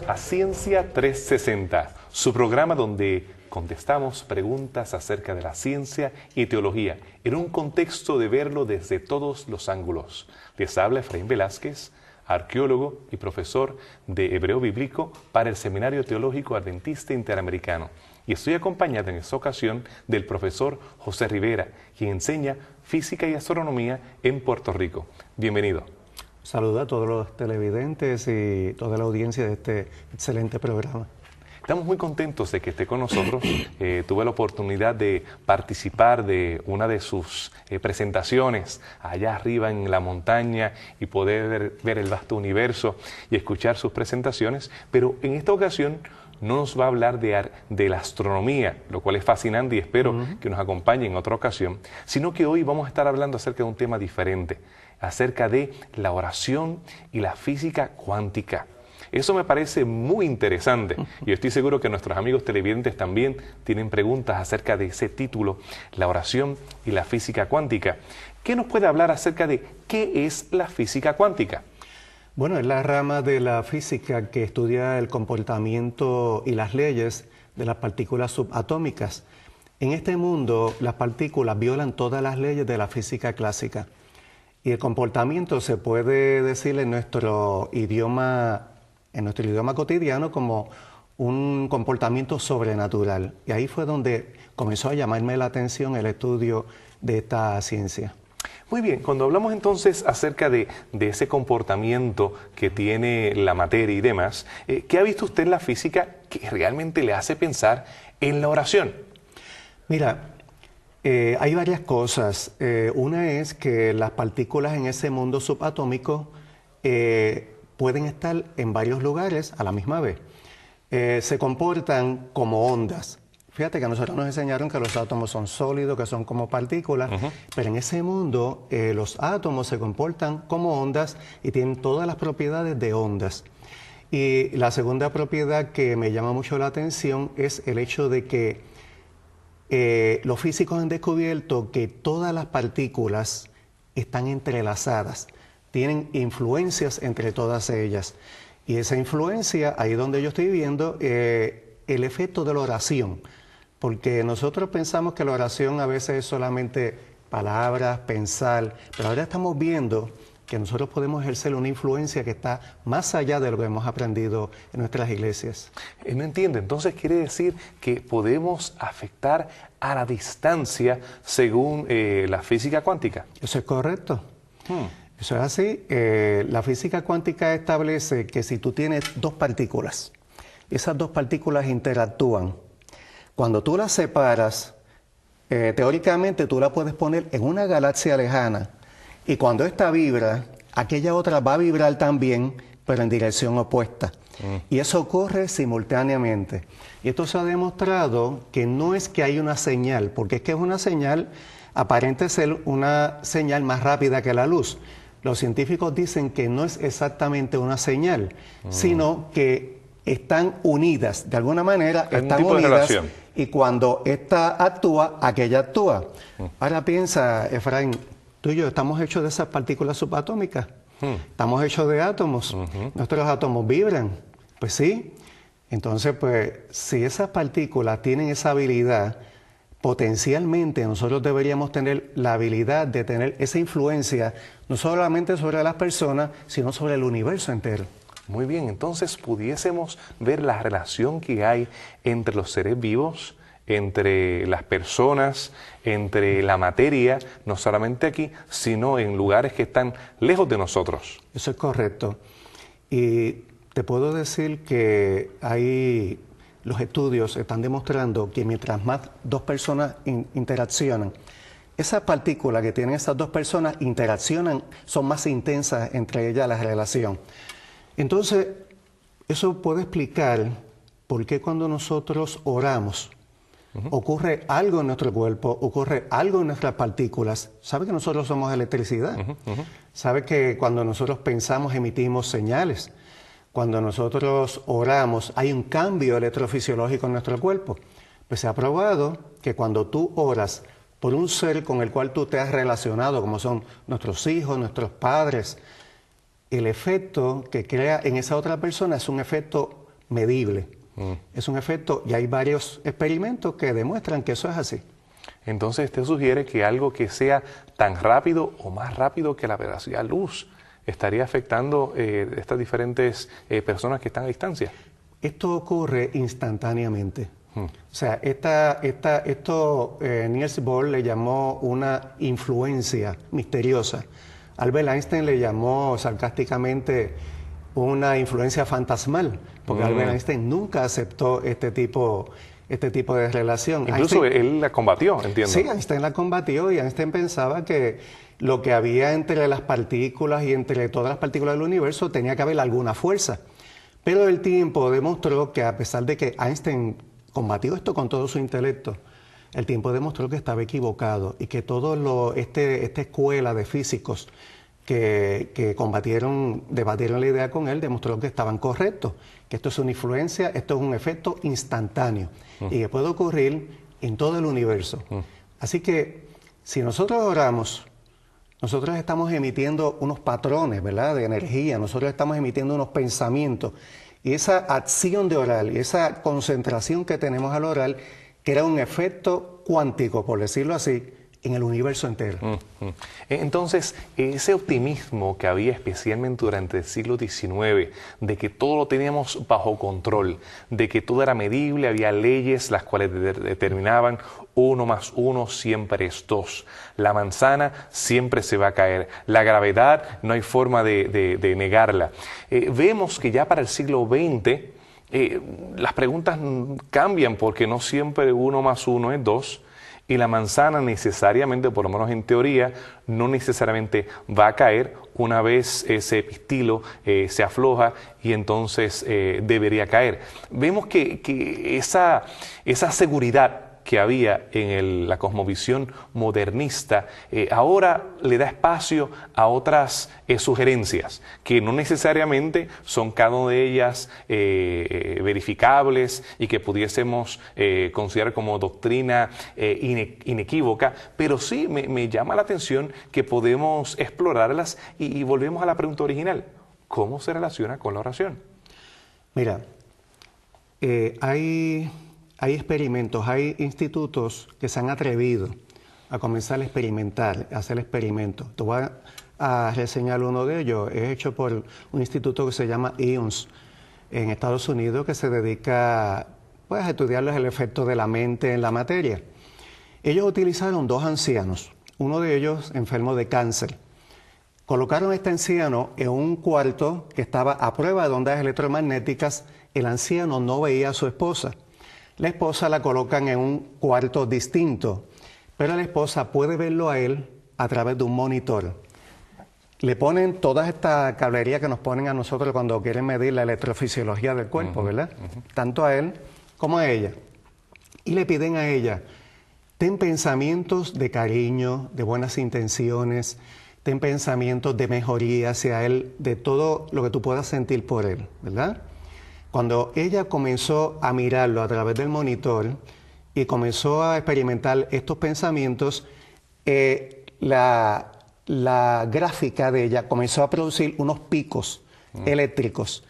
a Ciencia 360, su programa donde contestamos preguntas acerca de la ciencia y teología en un contexto de verlo desde todos los ángulos. Les habla Efraín Velázquez, arqueólogo y profesor de hebreo bíblico para el Seminario Teológico Adventista Interamericano. Y estoy acompañado en esta ocasión del profesor José Rivera, quien enseña física y astronomía en Puerto Rico. Bienvenido. Saludos a todos los televidentes y toda la audiencia de este excelente programa. Estamos muy contentos de que esté con nosotros. Tuve la oportunidad de participar de una de sus presentaciones allá arriba en la montaña y poder ver el vasto universo y escuchar sus presentaciones, pero en esta ocasión no nos va a hablar de la astronomía, lo cual es fascinante y espero que nos acompañe en otra ocasión, sino que hoy vamos a estar hablando acerca de un tema diferente, acerca de la oración y la física cuántica. Eso me parece muy interesante y estoy seguro que nuestros amigos televidentes también tienen preguntas acerca de ese título, la oración y la física cuántica. ¿Qué nos puede hablar acerca de qué es la física cuántica? Bueno, es la rama de la física que estudia el comportamiento y las leyes de las partículas subatómicas. En este mundo, las partículas violan todas las leyes de la física clásica y el comportamiento se puede decir en nuestro idioma cotidiano como un comportamiento sobrenatural. Y ahí fue donde comenzó a llamarme la atención el estudio de esta ciencia. Muy bien, cuando hablamos entonces acerca de ese comportamiento que tiene la materia y demás, ¿qué ha visto usted en la física que realmente le hace pensar en la oración? Mira, hay varias cosas. Una es que las partículas en ese mundo subatómico pueden estar en varios lugares a la misma vez. Se comportan como ondas. Fíjate que a nosotros nos enseñaron que los átomos son sólidos, que son como partículas, pero en ese mundo los átomos se comportan como ondas y tienen todas las propiedades de ondas. Y la segunda propiedad que me llama mucho la atención es el hecho de que los físicos han descubierto que todas las partículas están entrelazadas, tienen influencias entre todas ellas. Y esa influencia, ahí donde yo estoy viendo, el efecto de la oración. Porque nosotros pensamos que la oración a veces es solamente palabras, pensar, pero ahora estamos viendo que nosotros podemos ejercer una influencia que está más allá de lo que hemos aprendido en nuestras iglesias. No entiendo, entonces quiere decir que podemos afectar a la distancia según la física cuántica. Eso es correcto. Eso es así. La física cuántica establece que si tú tienes dos partículas, esas dos partículas interactúan. Cuando tú las separas, teóricamente tú la puedes poner en una galaxia lejana y cuando esta vibra, aquella otra va a vibrar también, pero en dirección opuesta. Y eso ocurre simultáneamente. Y esto se ha demostrado que no es que hay una señal, porque es que es una señal, aparente ser una señal más rápida que la luz. Los científicos dicen que no es exactamente una señal, sino que están unidas, de alguna manera están unidas, y cuando esta actúa, aquella actúa. Ahora piensa, Efraín, tú y yo estamos hechos de esas partículas subatómicas, estamos hechos de átomos, nuestros átomos vibran, pues sí. Entonces, pues, si esas partículas tienen esa habilidad, potencialmente nosotros deberíamos tener la habilidad de tener esa influencia, no solamente sobre las personas, sino sobre el universo entero. Muy bien, entonces pudiésemos ver la relación que hay entre los seres vivos, entre las personas, entre la materia, no solamente aquí, sino en lugares que están lejos de nosotros. Eso es correcto. Y te puedo decir que los estudios están demostrando que mientras más dos personas interaccionan, esas partículas que tienen esas dos personas interaccionan, son más intensas entre ellas la relación. Entonces, eso puede explicar por qué cuando nosotros oramos, ocurre algo en nuestro cuerpo, ocurre algo en nuestras partículas. ¿Sabe que nosotros somos electricidad? ¿Sabe que cuando nosotros pensamos emitimos señales? Cuando nosotros oramos hay un cambio electrofisiológico en nuestro cuerpo. Pues se ha probado que cuando tú oras por un ser con el cual tú te has relacionado, como son nuestros hijos, nuestros padres, el efecto que crea en esa otra persona es un efecto medible. Es un efecto, y hay varios experimentos que demuestran que eso es así. Entonces, usted sugiere que algo que sea tan rápido o más rápido que la velocidad de luz estaría afectando estas diferentes personas que están a distancia. Esto ocurre instantáneamente. O sea, esto Niels Bohr le llamó una influencia misteriosa. Albert Einstein le llamó sarcásticamente una influencia fantasmal, porque Albert Einstein nunca aceptó este tipo de relación. Incluso Einstein, él la combatió, entiendo. Sí, Einstein la combatió y Einstein pensaba que lo que había entre las partículas y entre todas las partículas del universo tenía que haber alguna fuerza. Pero el tiempo demostró que, a pesar de que Einstein combatió esto con todo su intelecto, el tiempo demostró que estaba equivocado y que esta escuela de físicos que debatieron la idea con él, demostró que estaban correctos, que esto es una influencia, esto es un efecto instantáneo y que puede ocurrir en todo el universo. Así que, si nosotros oramos, nosotros estamos emitiendo unos patrones, ¿verdad?, de energía, nosotros estamos emitiendo unos pensamientos, y esa acción de orar, y esa concentración que tenemos al orar, crea un efecto cuántico, por decirlo así, en el universo entero. Entonces, ese optimismo que había especialmente durante el siglo XIX, de que todo lo teníamos bajo control, de que todo era medible, había leyes las cuales determinaban 1 más 1 siempre es 2, la manzana siempre se va a caer, la gravedad no hay forma de negarla. Vemos que ya para el siglo XX las preguntas cambian, porque no siempre 1 más 1 es 2, y la manzana necesariamente, por lo menos en teoría, no necesariamente va a caer una vez ese pistilo se afloja, y entonces debería caer. Vemos que esa seguridad que había en la cosmovisión modernista, ahora le da espacio a otras sugerencias, que no necesariamente son cada una de ellas verificables y que pudiésemos considerar como doctrina inequívoca, pero sí me llama la atención que podemos explorarlas y volvemos a la pregunta original: ¿cómo se relaciona con la oración? Mira, hay experimentos, hay institutos que se han atrevido a comenzar a experimentar, a hacer experimentos. Te voy a reseñar uno de ellos. Es hecho por un instituto que se llama IONS en Estados Unidos, que se dedica, pues, a estudiar el efecto de la mente en la materia. Ellos utilizaron 2 ancianos, uno de ellos enfermo de cáncer. Colocaron a este anciano en un cuarto que estaba a prueba de ondas electromagnéticas. El anciano no veía a su esposa. La esposa la colocan en un cuarto distinto, pero la esposa puede verlo a él a través de un monitor. Le ponen toda esta cablería que nos ponen a nosotros cuando quieren medir la electrofisiología del cuerpo, ¿verdad? Tanto a él como a ella. Y le piden a ella: ten pensamientos de cariño, de buenas intenciones, ten pensamientos de mejoría hacia él, de todo lo que tú puedas sentir por él, ¿verdad? Cuando ella comenzó a mirarlo a través del monitor y comenzó a experimentar estos pensamientos, la gráfica de ella comenzó a producir unos picos eléctricos.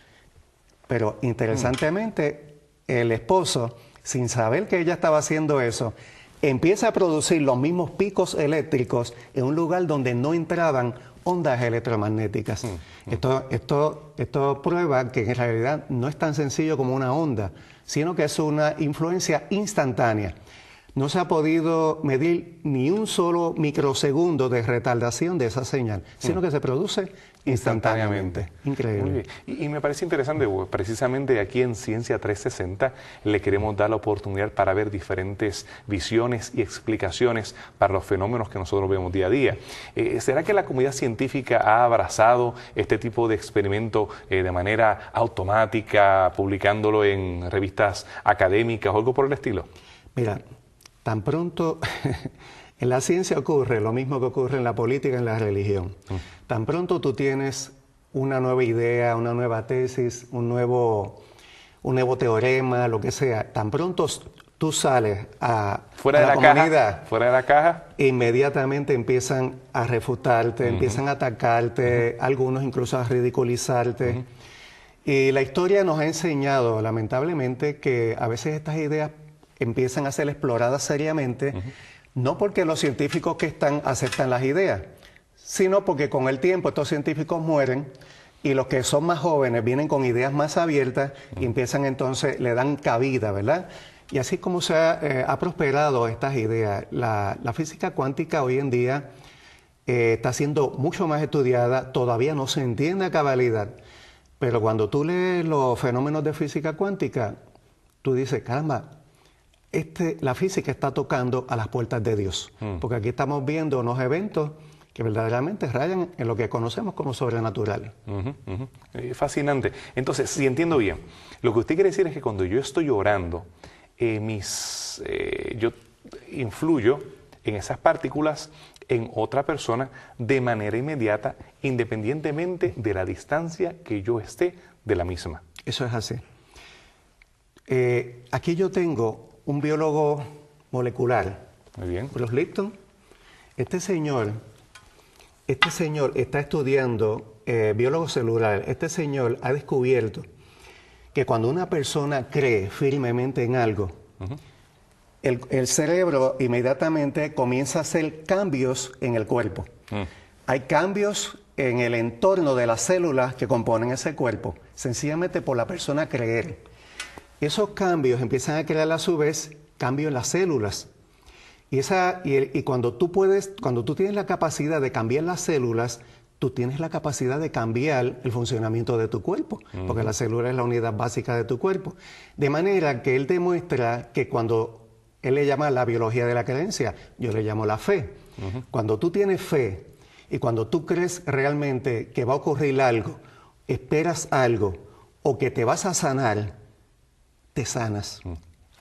Pero interesantemente, el esposo, sin saber que ella estaba haciendo eso, empieza a producir los mismos picos eléctricos en un lugar donde no entraban ondas electromagnéticas. Esto prueba que en realidad no es tan sencillo como una onda, sino que es una influencia instantánea. No se ha podido medir ni un solo microsegundo de retardación de esa señal, sino que se produce instantáneamente. Increíble. Muy bien. Y me parece interesante, porque precisamente aquí en Ciencia 360 le queremos dar la oportunidad para ver diferentes visiones y explicaciones para los fenómenos que nosotros vemos día a día. ¿Será que la comunidad científica ha abrazado este tipo de experimento de manera automática, publicándolo en revistas académicas o algo por el estilo? Mira, tan pronto en la ciencia ocurre lo mismo que ocurre en la política y en la religión. Tan pronto tú tienes una nueva idea, una nueva tesis, un nuevo teorema, lo que sea, tan pronto tú sales a la comunidad, fuera de la caja, inmediatamente empiezan a refutarte, empiezan a atacarte, algunos incluso a ridiculizarte. Y la historia nos ha enseñado, lamentablemente, que a veces estas ideas empiezan a ser exploradas seriamente, no porque los científicos que están aceptan las ideas, sino porque con el tiempo estos científicos mueren y los que son más jóvenes vienen con ideas más abiertas y empiezan entonces, le dan cabida, ¿verdad? Y así como se ha prosperado estas ideas, la física cuántica hoy en día está siendo mucho más estudiada, todavía no se entiende a cabalidad, pero cuando tú lees los fenómenos de física cuántica, tú dices, caramba, la física está tocando a las puertas de Dios, porque aquí estamos viendo unos eventos que verdaderamente rayan en lo que conocemos como sobrenatural. Fascinante. Entonces, si entiendo bien, lo que usted quiere decir es que cuando yo estoy orando, yo influyo en esas partículas en otra persona de manera inmediata, independientemente de la distancia que yo esté de la misma. Eso es así. Aquí yo tengo un biólogo molecular, Muy bien. Bruce Lipton. Este señor está estudiando biólogo celular. Este señor ha descubierto que cuando una persona cree firmemente en algo, el cerebro inmediatamente comienza a hacer cambios en el cuerpo. Hay cambios en el entorno de las células que componen ese cuerpo, sencillamente por la persona creer. Esos cambios empiezan a crear a su vez cambios en las células. Y cuando tú tienes la capacidad de cambiar las células, tú tienes la capacidad de cambiar el funcionamiento de tu cuerpo, porque la célula es la unidad básica de tu cuerpo. De manera que él demuestra que cuando él le llama la biología de la creencia, yo le llamo la fe. Cuando tú tienes fe y cuando tú crees realmente que va a ocurrir algo, esperas algo o que te vas a sanar, te sanas.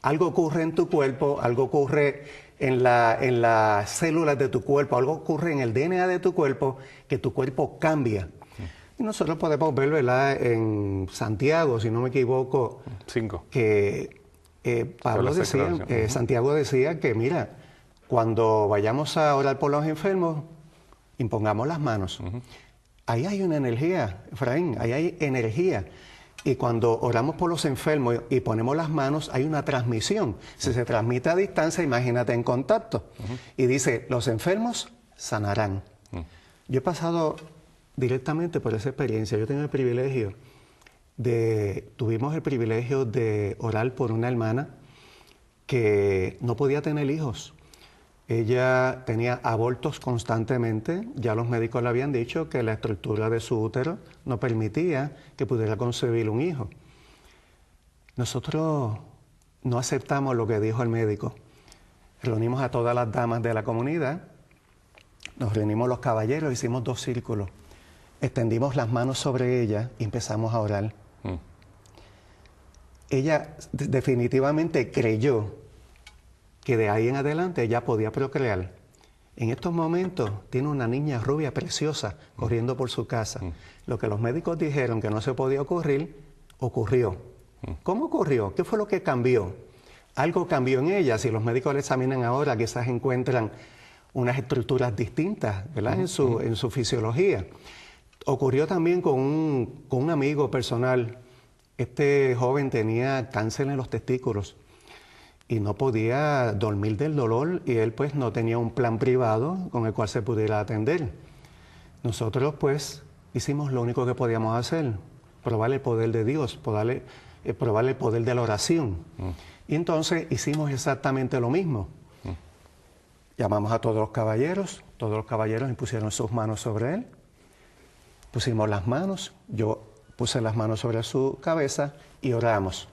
Algo ocurre en tu cuerpo, algo ocurre en las células de tu cuerpo, algo ocurre en el DNA de tu cuerpo, que tu cuerpo cambia. Y nosotros podemos ver, ¿verdad?, en Santiago, si no me equivoco, 5. que Santiago decía que, mira, cuando vayamos a orar por los enfermos, impongamos las manos. Ahí hay una energía, Efraín, ahí hay energía. Y cuando oramos por los enfermos y ponemos las manos, hay una transmisión. Si se transmite a distancia, imagínate en contacto. Y dice, los enfermos sanarán. Yo he pasado directamente por esa experiencia. Yo tengo el privilegio tuvimos el privilegio de orar por una hermana que no podía tener hijos. Ella tenía abortos constantemente, ya los médicos le habían dicho que la estructura de su útero no permitía que pudiera concebir un hijo. Nosotros no aceptamos lo que dijo el médico. Reunimos a todas las damas de la comunidad, nos reunimos los caballeros, hicimos 2 círculos, extendimos las manos sobre ella y empezamos a orar. Ella definitivamente creyó que de ahí en adelante ella podía procrear. En estos momentos tiene una niña rubia preciosa corriendo por su casa. Lo que los médicos dijeron que no se podía ocurrir, ocurrió. ¿Cómo ocurrió? ¿Qué fue lo que cambió? Algo cambió en ella. Si los médicos la examinan ahora, quizás encuentran unas estructuras distintas, ¿verdad?, en su fisiología. Ocurrió también con un amigo personal. Este joven tenía cáncer en los testículos y no podía dormir del dolor y él pues no tenía un plan privado con el cual se pudiera atender. Nosotros pues hicimos lo único que podíamos hacer, probar el poder de Dios, probar el poder de la oración. Y entonces hicimos exactamente lo mismo. Llamamos a todos los caballeros impusieron sus manos sobre él, pusimos las manos, yo puse las manos sobre su cabeza y oramos.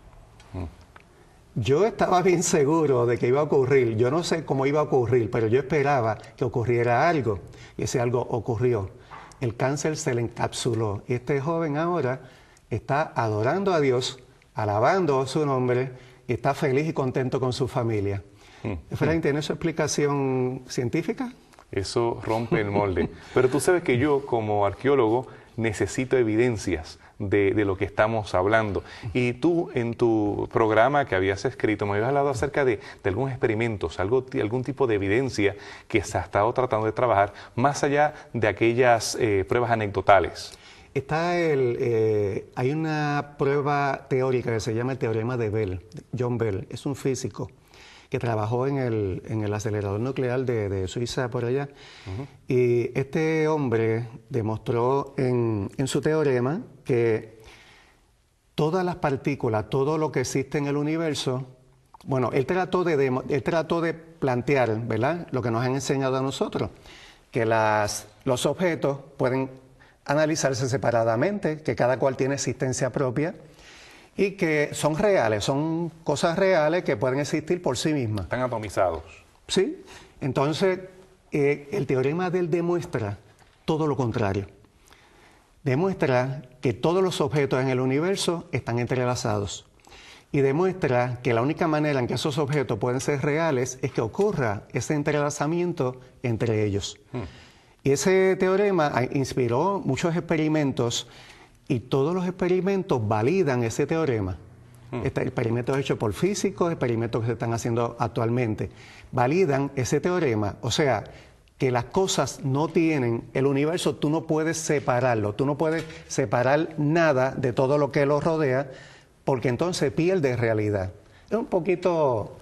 Yo estaba bien seguro de que iba a ocurrir. Yo no sé cómo iba a ocurrir, pero yo esperaba que ocurriera algo. Y ese algo ocurrió. El cáncer se le encapsuló. Y este joven ahora está adorando a Dios, alabando su nombre, y está feliz y contento con su familia. Efraín, ¿tiene su explicación científica? Eso rompe el molde. Pero tú sabes que yo, como arqueólogo, necesito evidencias de lo que estamos hablando. Y tú, en tu programa que habías escrito, me habías hablado acerca de algunos experimentos, algún tipo de evidencia que se ha estado tratando de trabajar, más allá de aquellas pruebas anecdotales. Hay una prueba teórica que se llama el teorema de Bell, John Bell, es un físico que trabajó en el acelerador nuclear de Suiza por allá. Y este hombre demostró en su teorema que todas las partículas, todo lo que existe en el universo, bueno, él trató de plantear, ¿verdad?, lo que nos han enseñado a nosotros, que los objetos pueden analizarse separadamente, que cada cual tiene existencia propia y que son reales, son cosas reales que pueden existir por sí mismas. Están atomizados. Sí, entonces el teorema de él demuestra todo lo contrario. Demuestra que todos los objetos en el universo están entrelazados y demuestra que la única manera en que esos objetos pueden ser reales es que ocurra ese entrelazamiento entre ellos. Y ese teorema inspiró muchos experimentos y todos los experimentos validan ese teorema. Experimentos hechos por físicos, experimentos que se están haciendo actualmente, validan ese teorema. O sea, que las cosas no tienen, el universo tú no puedes separarlo, tú no puedes separar nada de todo lo que lo rodea, porque entonces pierde realidad. Es un poquito,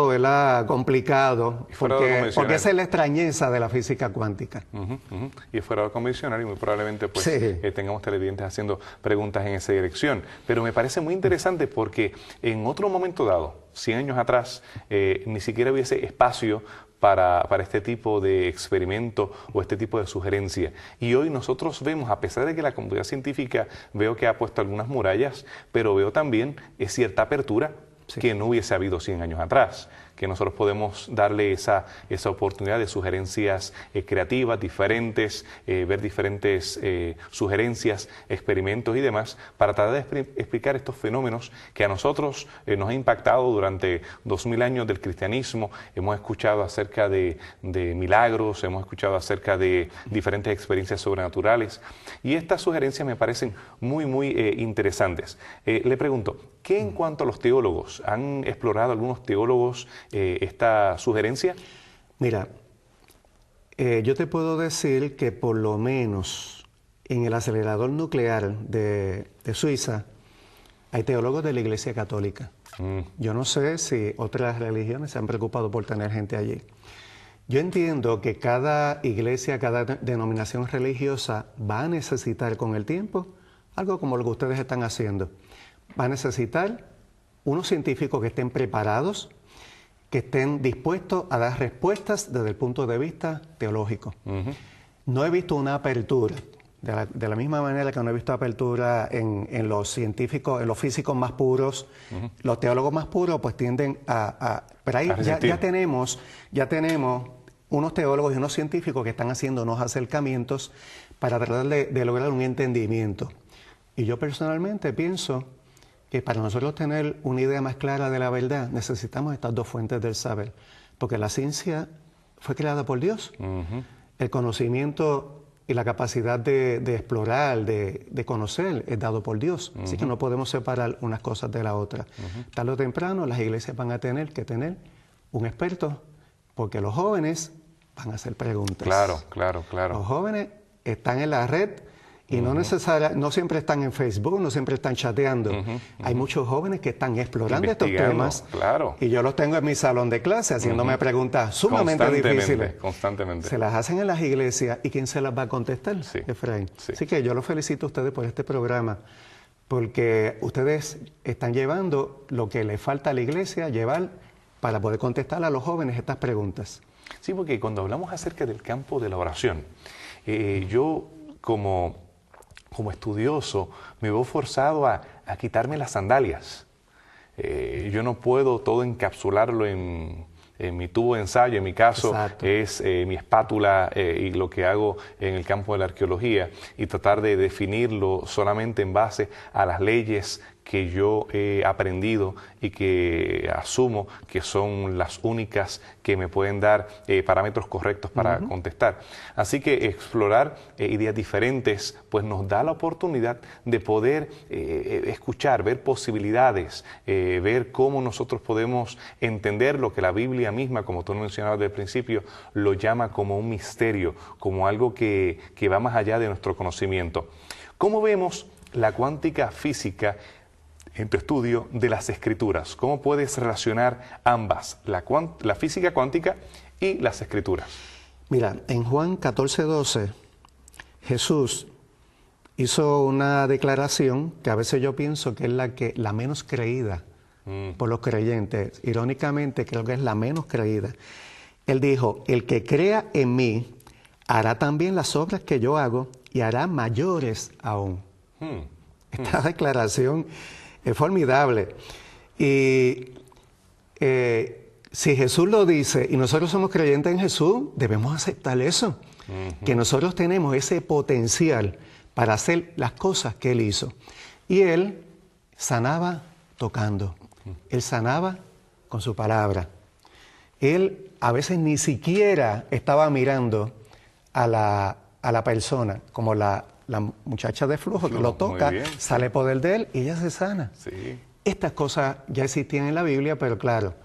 ¿verdad?, complicado, porque esa es la extrañeza de la física cuántica. Y es fuera de lo convencional y muy probablemente pues, tengamos televidentes haciendo preguntas en esa dirección. Pero me parece muy interesante porque en otro momento dado, 100 años atrás, ni siquiera hubiese espacio para este tipo de experimento o este tipo de sugerencia. Y hoy nosotros vemos, a pesar de que la comunidad científica veo que ha puesto algunas murallas, pero veo también cierta apertura que no hubiese habido 100 años atrás, que nosotros podemos darle esa oportunidad de sugerencias creativas, diferentes, ver diferentes sugerencias, experimentos y demás, para tratar de explicar estos fenómenos que a nosotros nos ha impactado durante 2000 años del cristianismo. Hemos escuchado acerca de milagros, hemos escuchado acerca de diferentes experiencias sobrenaturales, y estas sugerencias me parecen muy, muy interesantes. Le pregunto, ¿qué en cuanto a los teólogos? ¿Han explorado algunos teólogos esta sugerencia? Mira, yo te puedo decir que por lo menos en el acelerador nuclear de Suiza hay teólogos de la Iglesia Católica. Yo no sé si otras religiones se han preocupado por tener gente allí. Yo entiendo que cada iglesia, cada denominación religiosa va a necesitar con el tiempo algo como lo que ustedes están haciendo. Va a necesitar unos científicos que estén preparados, que estén dispuestos a dar respuestas desde el punto de vista teológico. No he visto una apertura, de la misma manera que no he visto apertura en los científicos, en los físicos más puros. Los teólogos más puros pues tienden pero ahí ya tenemos unos teólogos y unos científicos que están haciendo unos acercamientos para tratar de lograr un entendimiento. Y yo personalmente pienso que para nosotros tener una idea más clara de la verdad necesitamos estas dos fuentes del saber, porque la ciencia fue creada por Dios. El conocimiento y la capacidad de explorar, de conocer, es dado por Dios. Así que no podemos separar unas cosas de la otra. Tarde o temprano las iglesias van a tener que tener un experto, porque los jóvenes van a hacer preguntas. Claro. Los jóvenes están en la red y no siempre están en Facebook, no siempre están chateando. Hay muchos jóvenes que están explorando estos temas. Y yo los tengo en mi salón de clase haciéndome preguntas sumamente difíciles. Constantemente. Se las hacen en las iglesias y ¿quién se las va a contestar? Efraín. Así que yo los felicito a ustedes por este programa, porque ustedes están llevando lo que le falta a la iglesia llevar para poder contestar a los jóvenes estas preguntas. Sí, porque cuando hablamos acerca del campo de la oración, yo como estudioso me veo forzado a quitarme las sandalias. Yo no puedo todo encapsularlo en mi tubo de ensayo. En mi caso es mi espátula y lo que hago en el campo de la arqueología, y tratar de definirlo solamente en base a las leyes que yo he aprendido y que asumo que son las únicas que me pueden dar parámetros correctos para contestar. Así que explorar ideas diferentes pues nos da la oportunidad de poder escuchar, ver posibilidades, ver cómo nosotros podemos entender lo que la Biblia misma, como tú mencionabas desde el principio, lo llama como un misterio, como algo que va más allá de nuestro conocimiento. ¿Cómo vemos la cuántica física en tu estudio de las Escrituras? ¿Cómo puedes relacionar ambas, la física cuántica y las Escrituras? Mira, en Juan 14:12, Jesús hizo una declaración que a veces yo pienso que es la menos creída por los creyentes. Irónicamente, creo que es la menos creída. Él dijo, el que crea en mí hará también las obras que yo hago y hará mayores aún. Esta declaración es formidable. Y si Jesús lo dice y nosotros somos creyentes en Jesús, debemos aceptar eso. Que nosotros tenemos ese potencial para hacer las cosas que Él hizo. Y Él sanaba tocando. Él sanaba con su palabra. Él a veces ni siquiera estaba mirando a la persona, como la muchacha de flujo que lo toca, sale poder de él y ella se sana. Sí. Estas cosas ya existían en la Biblia, pero claro,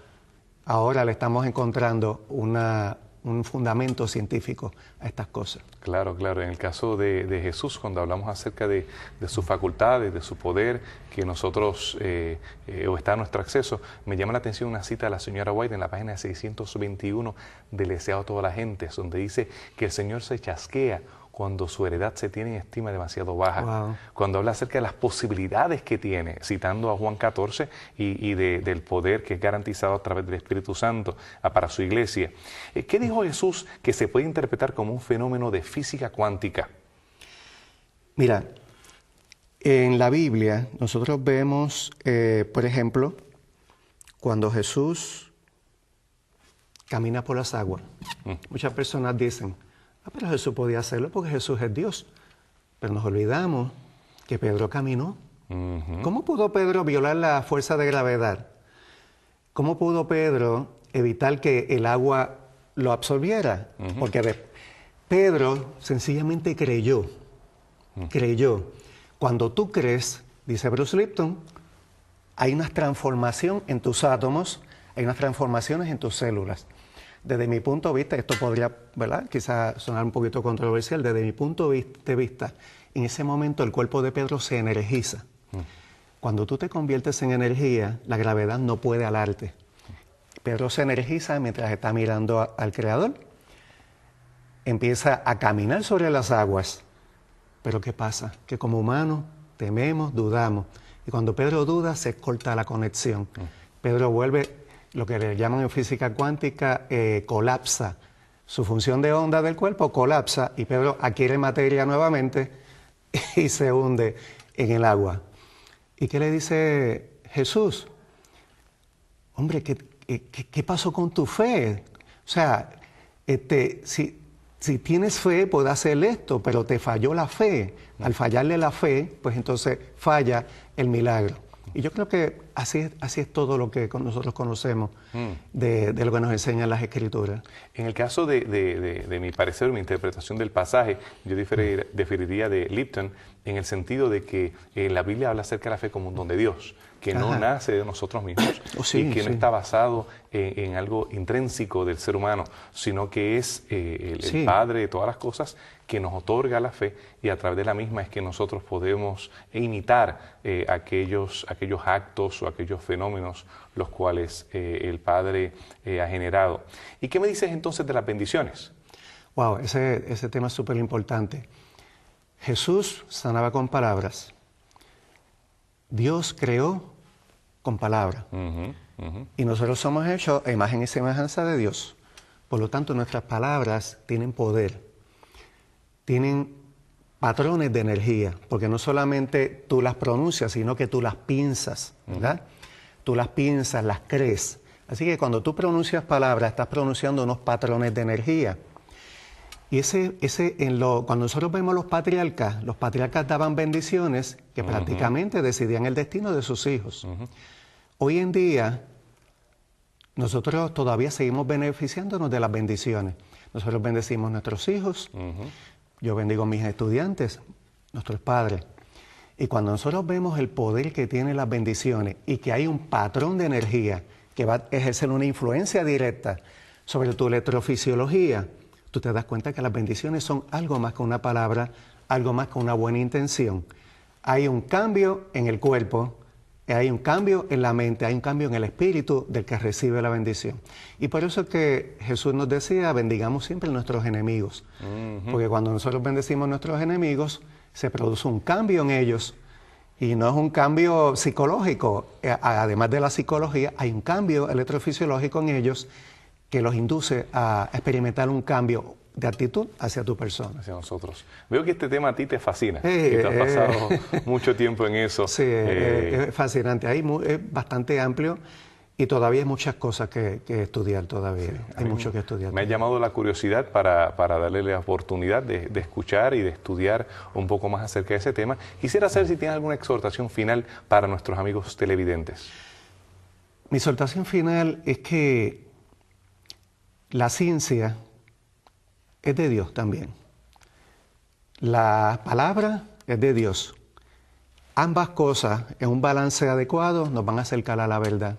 ahora le estamos encontrando un fundamento científico a estas cosas. Claro, claro. En el caso de Jesús, cuando hablamos acerca de sus facultades, de su poder, que nosotros, o está a nuestro acceso, me llama la atención una cita de la señora White en la página 621 del Deseado a toda la gente, donde dice que el Señor se chasquea cuando su heredad se tiene en estima demasiado baja. Wow. Cuando habla acerca de las posibilidades que tiene, citando a Juan 14 y del poder que es garantizado a través del Espíritu Santo para su iglesia. ¿Qué dijo Jesús que se puede interpretar como un fenómeno de física cuántica? Mira, en la Biblia nosotros vemos, por ejemplo, cuando Jesús camina por las aguas. Muchas personas dicen, pero Jesús podía hacerlo porque Jesús es Dios. Pero nos olvidamos que Pedro caminó. ¿Cómo pudo Pedro violar la fuerza de gravedad? ¿Cómo pudo Pedro evitar que el agua lo absorbiera? Porque Pedro sencillamente creyó. Creyó. Cuando tú crees, dice Bruce Lipton, hay una transformación en tus átomos, hay unas transformaciones en tus células. Desde mi punto de vista, esto podría, ¿verdad?, quizás sonar un poquito controversial, desde mi punto de vista, en ese momento el cuerpo de Pedro se energiza. Cuando tú te conviertes en energía, la gravedad no puede alarte. Pedro se energiza mientras está mirando al Creador, empieza a caminar sobre las aguas. Pero ¿qué pasa? Que como humanos tememos, dudamos. Y cuando Pedro duda, se corta la conexión. Pedro vuelve, lo que le llaman en física cuántica, colapsa. Su función de onda del cuerpo colapsa y Pedro adquiere materia nuevamente y se hunde en el agua. ¿Y qué le dice Jesús? Hombre, ¿qué pasó con tu fe? O sea, si tienes fe, puedes hacer esto, pero te falló la fe. Al fallarle la fe, pues entonces falla el milagro. Y yo creo que así es todo lo que nosotros conocemos de lo que nos enseñan las Escrituras. En el caso de mi parecer, mi interpretación del pasaje, yo diferiría de Lipton en el sentido de que la Biblia habla acerca de la fe como un don de Dios, que no nace de nosotros mismos y que no está basado en algo intrínseco del ser humano, sino que es el Padre de todas las cosas que nos otorga la fe y a través de la misma es que nosotros podemos imitar aquellos actos o aquellos fenómenos los cuales el Padre ha generado. ¿Y qué me dices entonces de las bendiciones? Wow, ese tema es súper importante. Jesús sanaba con palabras. Dios creó con palabras. Y nosotros somos hechos a imagen y semejanza de Dios. Por lo tanto, nuestras palabras tienen poder. Tienen patrones de energía, porque no solamente tú las pronuncias, sino que tú las piensas, ¿verdad? Tú las piensas, las crees. Así que cuando tú pronuncias palabras, estás pronunciando unos patrones de energía. Y cuando nosotros vemos los patriarcas daban bendiciones que prácticamente decidían el destino de sus hijos. Hoy en día, nosotros todavía seguimos beneficiándonos de las bendiciones. Nosotros bendecimos a nuestros hijos, yo bendigo a mis estudiantes, nuestros padres. Y cuando nosotros vemos el poder que tienen las bendiciones y que hay un patrón de energía que va a ejercer una influencia directa sobre tu electrofisiología, tú te das cuenta que las bendiciones son algo más que una palabra, algo más que una buena intención. Hay un cambio en el cuerpo, hay un cambio en la mente, hay un cambio en el espíritu del que recibe la bendición. Y por eso es que Jesús nos decía, bendigamos siempre a nuestros enemigos. Porque cuando nosotros bendecimos a nuestros enemigos, se produce un cambio en ellos. Y no es un cambio psicológico. Además de la psicología, hay un cambio electrofisiológico en ellos que los induce a experimentar un cambio de actitud hacia tu persona. Hacia nosotros. Veo que este tema a ti te fascina. Que te has pasado mucho tiempo en eso. Sí, es fascinante. Es bastante amplio y todavía hay muchas cosas que estudiar todavía. Sí, hay mucho que estudiar. Me ha llamado la curiosidad para darle la oportunidad de escuchar y de estudiar un poco más acerca de ese tema. Quisiera saber si tienes alguna exhortación final para nuestros amigos televidentes. Mi exhortación final es que la ciencia es de Dios también. La palabra es de Dios. Ambas cosas en un balance adecuado nos van a acercar a la verdad.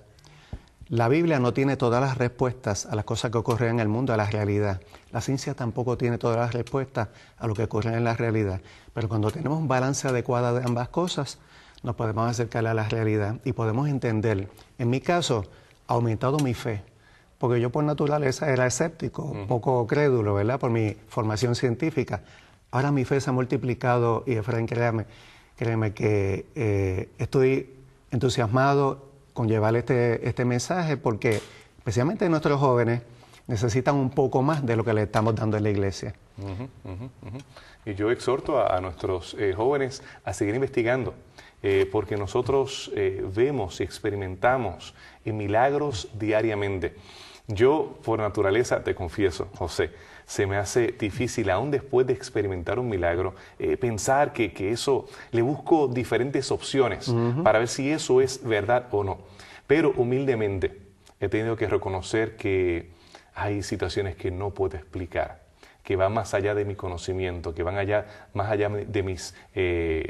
La Biblia no tiene todas las respuestas a las cosas que ocurren en el mundo, a la realidad. La ciencia tampoco tiene todas las respuestas a lo que ocurre en la realidad. Pero cuando tenemos un balance adecuado de ambas cosas, nos podemos acercar a la realidad y podemos entender. En mi caso, ha aumentado mi fe. Porque yo por naturaleza era escéptico, un poco crédulo, ¿verdad? Por mi formación científica. Ahora mi fe se ha multiplicado y, Efraín, créeme que estoy entusiasmado con llevar este mensaje porque especialmente nuestros jóvenes necesitan un poco más de lo que le estamos dando en la iglesia. Y yo exhorto a nuestros jóvenes a seguir investigando. Porque nosotros vemos y experimentamos milagros diariamente. Yo, por naturaleza, te confieso, José, se me hace difícil, aún después de experimentar un milagro, pensar que eso, le busco diferentes opciones para ver si eso es verdad o no. Pero humildemente he tenido que reconocer que hay situaciones que no puedo explicar, que van más allá de mi conocimiento, que van más allá de mis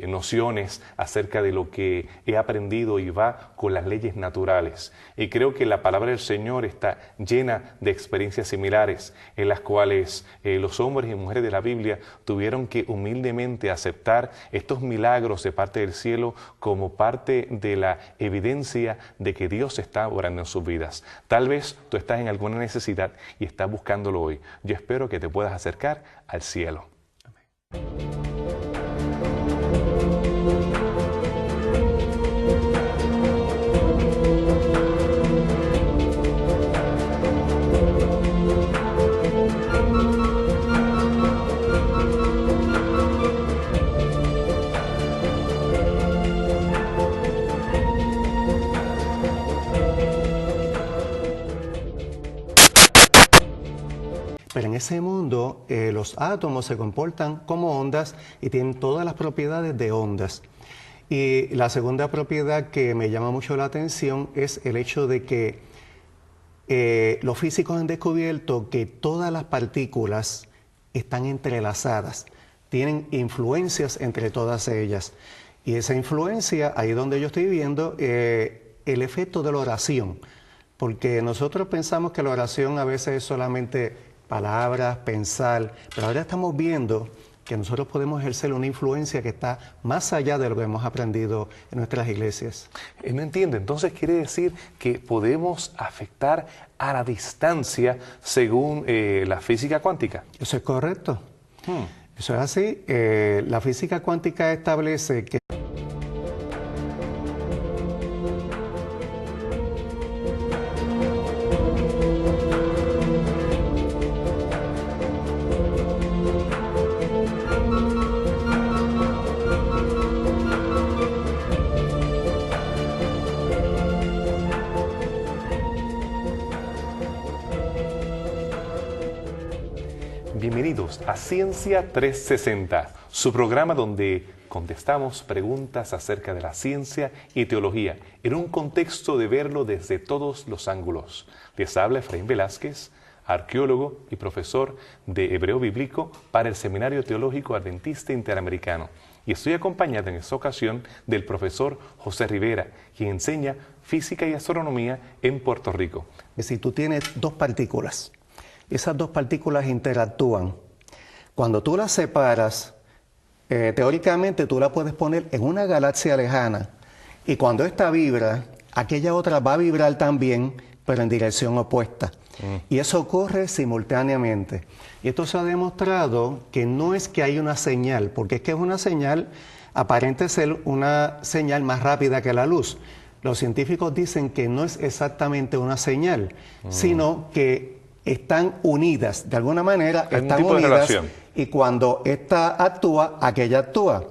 nociones acerca de lo que he aprendido y va con las leyes naturales. Y creo que la palabra del Señor está llena de experiencias similares en las cuales los hombres y mujeres de la Biblia tuvieron que humildemente aceptar estos milagros de parte del cielo como parte de la evidencia de que Dios está obrando en sus vidas. Tal vez tú estás en alguna necesidad y estás buscándolo hoy. Yo espero que te puedas acercar al cielo. Amén. Pero en ese mundo los átomos se comportan como ondas y tienen todas las propiedades de ondas. Y la segunda propiedad que me llama mucho la atención es el hecho de que los físicos han descubierto que todas las partículas están entrelazadas, tienen influencias entre todas ellas. Y esa influencia, ahí donde yo estoy viendo, el efecto de la oración. Porque nosotros pensamos que la oración a veces es solamente palabras, pensar, pero ahora estamos viendo que nosotros podemos ejercer una influencia que está más allá de lo que hemos aprendido en nuestras iglesias. No entiendo, entonces quiere decir que podemos afectar a la distancia según la física cuántica. Eso es correcto. Eso es así. La física cuántica establece que Bienvenidos a Ciencia 360, su programa donde contestamos preguntas acerca de la ciencia y teología en un contexto de verlo desde todos los ángulos. Les habla Efraín Velázquez, arqueólogo y profesor de hebreo bíblico para el Seminario Teológico Adventista Interamericano. Y estoy acompañado en esta ocasión del profesor José Rivera, quien enseña física y astronomía en Puerto Rico. Si tú tienes dos partículas, esas dos partículas interactúan. Cuando tú las separas, teóricamente tú la puedes poner en una galaxia lejana y cuando esta vibra, aquella otra va a vibrar también, pero en dirección opuesta. Y eso ocurre simultáneamente. Y esto se ha demostrado que no es que hay una señal, porque es que es una señal, aparente ser una señal más rápida que la luz. Los científicos dicen que no es exactamente una señal, sino que están unidas, de alguna manera están unidas, y cuando esta actúa, aquella actúa.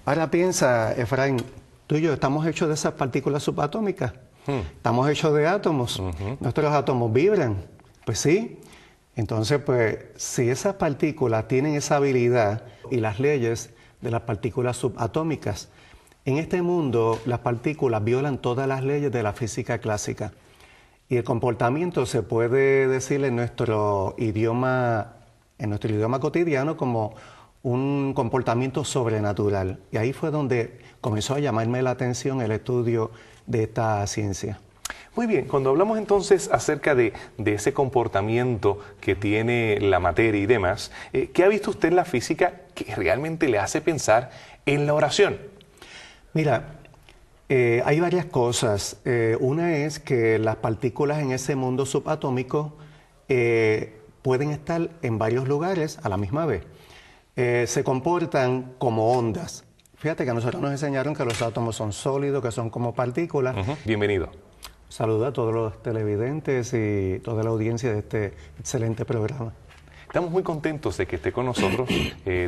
Ahora piensa, Efraín, tú y yo estamos hechos de esas partículas subatómicas, estamos hechos de átomos, nuestros átomos vibran, pues sí. Entonces, pues, si esas partículas tienen esa habilidad y las leyes de las partículas subatómicas, en este mundo las partículas violan todas las leyes de la física clásica. Y el comportamiento se puede decir en nuestro idioma cotidiano como un comportamiento sobrenatural. Y ahí fue donde comenzó a llamarme la atención el estudio de esta ciencia. Muy bien, cuando hablamos entonces acerca de ese comportamiento que tiene la materia y demás, ¿qué ha visto usted en la física que realmente le hace pensar en la oración? Mira, hay varias cosas. Una es que las partículas en ese mundo subatómico pueden estar en varios lugares a la misma vez. Se comportan como ondas. Fíjate que a nosotros nos enseñaron que los átomos son sólidos, que son como partículas. Bienvenido. Saludo a todos los televidentes y toda la audiencia de este excelente programa. Estamos muy contentos de que esté con nosotros.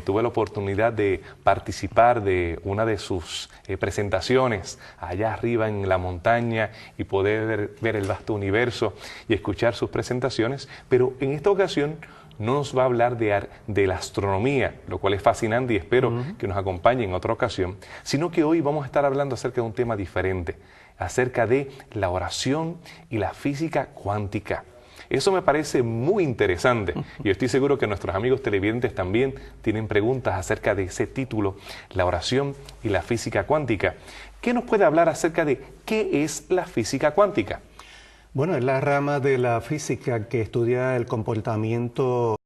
Tuve la oportunidad de participar de una de sus presentaciones allá arriba en la montaña y poder ver el vasto universo y escuchar sus presentaciones, pero en esta ocasión no nos va a hablar de la astronomía, lo cual es fascinante y espero que nos acompañe en otra ocasión, sino que hoy vamos a estar hablando acerca de un tema diferente, acerca de la oración y la física cuántica. Eso me parece muy interesante y estoy seguro que nuestros amigos televidentes también tienen preguntas acerca de ese título, la oración y la física cuántica. ¿Qué nos puede hablar acerca de qué es la física cuántica? Bueno, es la rama de la física que estudia el comportamiento